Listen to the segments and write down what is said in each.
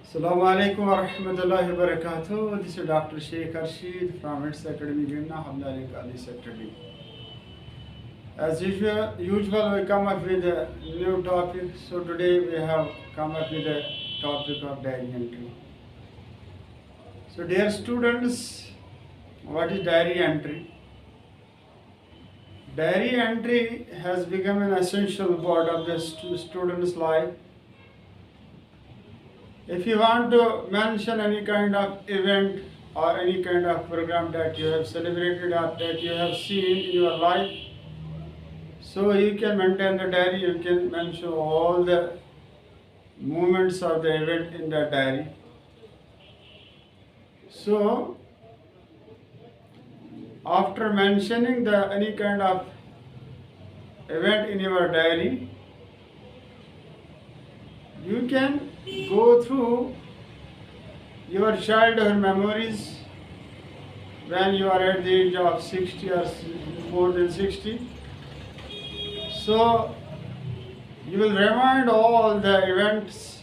Assalamu alaikum wa rahmatullahi wa barakatuh. This is Dr. Sheikh Rashid from its Academy Gimna, Hamdani Kali Sector D. As usual, we come up with a new topic. So today we have come up with a topic of diary entry. So dear students, what is diary entry? Diary entry has become an essential part of the student's life. If you want to mention any kind of event or any kind of program that you have celebrated or that you have seen in your life, so you can maintain the diary, you can mention all the moments of the event in the diary. So, after mentioning any kind of event in your diary, you can go through your childhood memories when you are at the age of 60 or more than 60. So you will remind all the events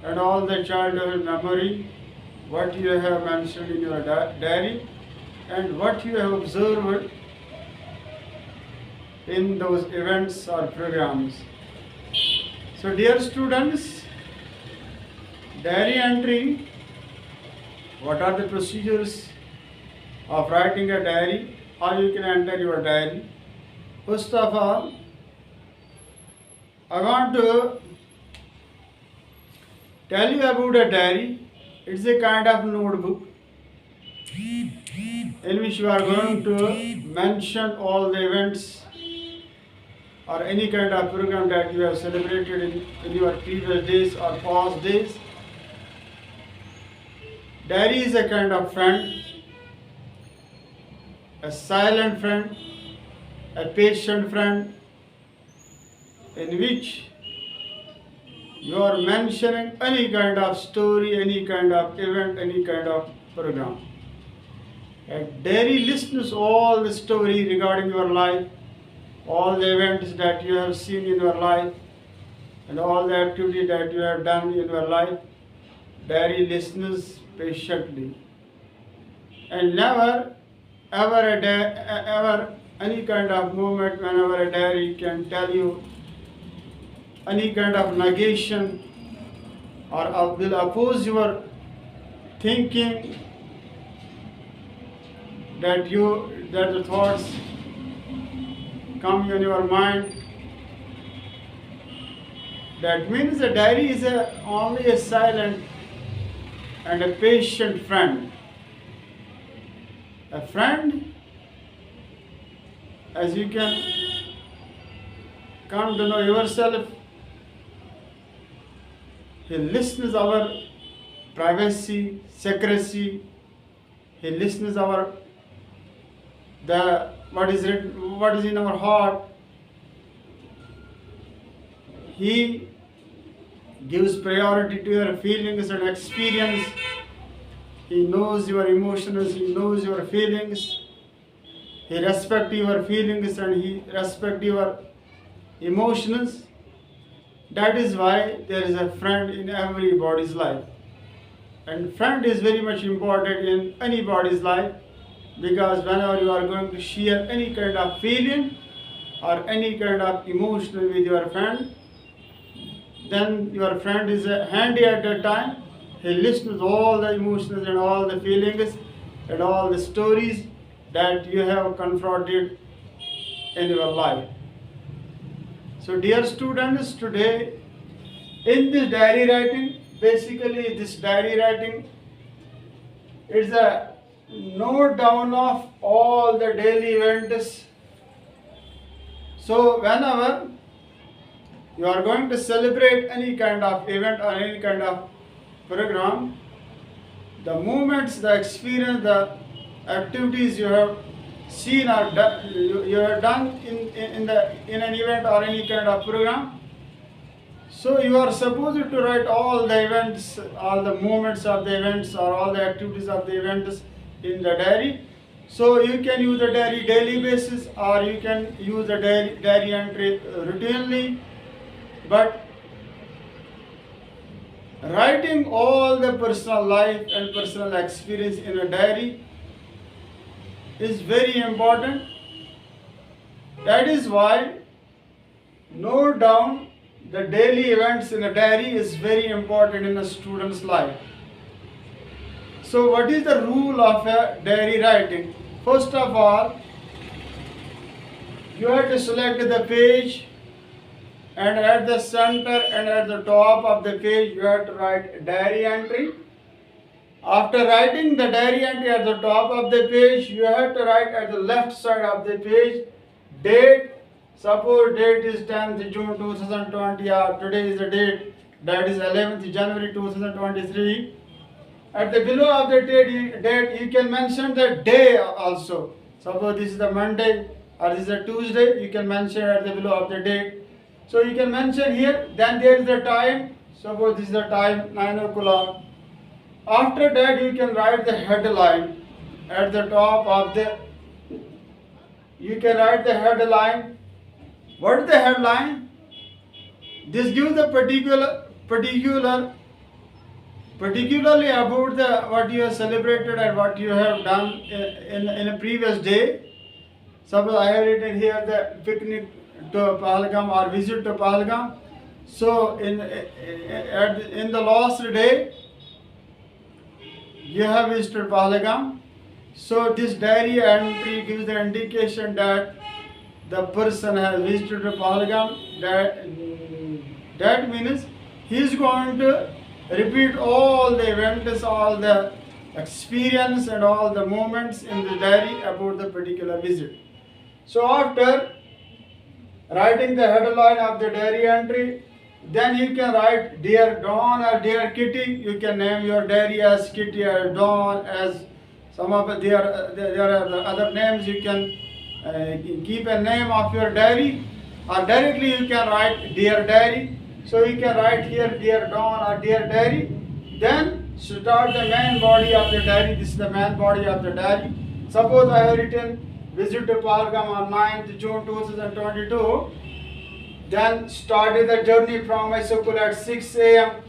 and all the childhood memory, what you have mentioned in your diary and what you have observed in those events or programs. So dear students, diary entry, what are the procedures of writing a diary? How you can enter your diary? First of all, I want to tell you about a diary. It's a kind of notebook in which you are going to mention all the events or any kind of program that you have celebrated in your previous days or past days. Diary is a kind of friend, a silent friend, a patient friend, in which you are mentioning any kind of story, any kind of event, any kind of program. A diary listens all the story regarding your life, all the events that you have seen in your life, and all the activity that you have done in your life. Diary listens patiently, and never ever any kind of moment whenever a diary can tell you any kind of negation or will oppose your thinking, that the thoughts come in your mind. That means the diary is only a silent and a patient friend. A friend, as you can come to know yourself, he listens our privacy, secrecy. He listens what is in our heart. He gives priority to your feelings and experience. He knows your emotions, he knows your feelings. He respects your feelings and he respects your emotions. That is why there is a friend in everybody's life. And friend is very much important in anybody's life, because whenever you are going to share any kind of feeling or any kind of emotion with your friend, then your friend is handy at that time. He listens to all the emotions and all the feelings and all the stories that you have confronted in your life. So dear students, today in this diary writing, basically this diary writing is a note down of all the daily events. So whenever you are going to celebrate any kind of event or any kind of program, the moments, the experience, the activities you have seen or you have done in an event or any kind of program. So you are supposed to write all the events, all the moments of the events or all the activities of the events in the diary. So you can use the diary daily basis or you can use the diary entry routinely. But Writing all the personal life and personal experience in a diary is very important. That is why note down the daily events in a diary is very important in a student's life. So what is the rule of a diary writing? First of all, you have to select the page, and at the center and at the top of the page you have to write diary entry. After writing the diary entry at the top of the page, you have to write at the left side of the page date. Suppose date is 10th June 2020, or today is the date, that is 11th January 2023. At the below of the date you can mention the day also. Suppose this is the Monday or this is a Tuesday, you can mention at the below of the date. So you can mention here, then there is the time. Suppose this is the time 9 o'clock. After that you can write the headline at the top of the, you can write the headline. What is the headline? This gives the particularly about the what you have celebrated and what you have done in a previous day. Suppose I have written here the picnic to Pahalgam or visit to Pahalgam. So in the last day you have visited Pahalgam. So this diary entry gives the indication that the person has visited Pahalgam. That means he is going to repeat all the events, all the experience and all the moments in the diary about the particular visit. So after writing the headline of the diary entry, then you can write Dear Dawn or Dear Kitty. You can name your diary as Kitty or Dawn, as some of there are other names. You can keep a name of your diary, or directly you can write Dear Diary. So you can write here Dear Dawn or Dear Diary. Then start the main body of the diary. This is the main body of the diary. Suppose I have written visit to Pahalgam on 9th June 2022. Then started the journey from my school at 6 a.m.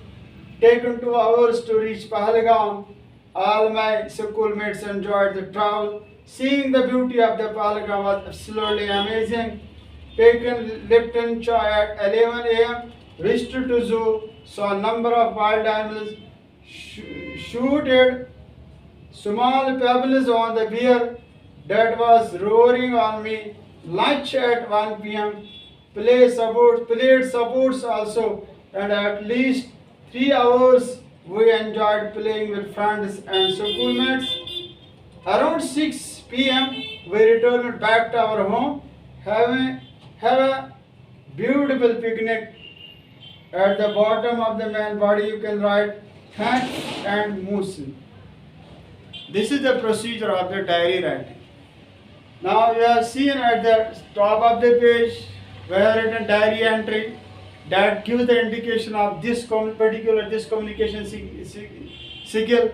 Taken 2 hours to reach Pahalgam. All my schoolmates enjoyed the travel. Seeing the beauty of the Pahalgam was absolutely amazing. Taken Lipton chai at 11 a.m. Reached to zoo. Saw a number of wild animals. Shooted small pebbles on the bear that was roaring on me. Lunch at 1 p.m. Played sports also, and at least 3 hours we enjoyed playing with friends and schoolmates. Around 6 p.m. we returned back to our home, have a beautiful picnic. At the bottom of the main body you can write thanks and moose. This is the procedure of the diary writing. Now you have seen at the top of the page we have written diary entry that gives the indication of this communication signal.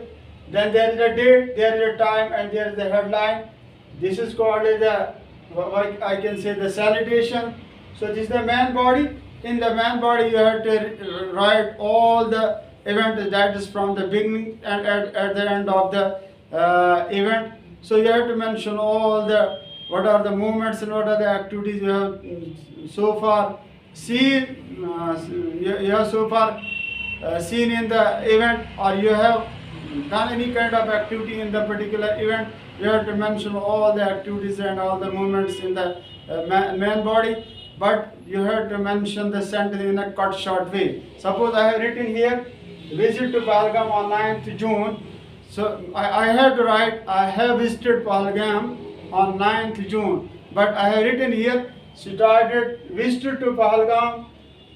Then there is a date, there is a time, and there is the headline. This is called the, I can say, the salutation. So this is the main body. In the main body you have to write all the event, that is from the beginning and at the end of the event. So you have to mention all the what are the movements and what are the activities you have so far seen. You have so far seen in the event, or you have done any kind of activity in the particular event. You have to mention all the activities and all the movements in the main body. But you have to mention the sentence in a cut short way. Suppose I have written here visit to Pahalgam on 9th June. So I have to write I have visited Pahalgam on 9th June. But I have written here started visited to Pahalgam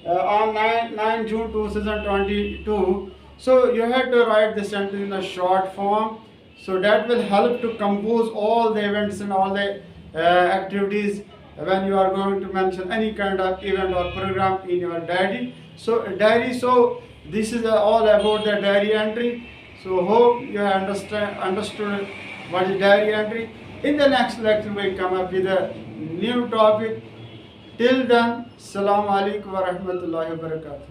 on 9 June 2022. So you have to write the sentence in a short form. So that will help to compose all the events and all the activities when you are going to mention any kind of event or program in your diary. So this is all about the diary entry. So hope you have understood what is diary entry. In the next lecture we come up with a new topic. Till then, Assalamu alaikum wa rahmatullahi wa barakatuh.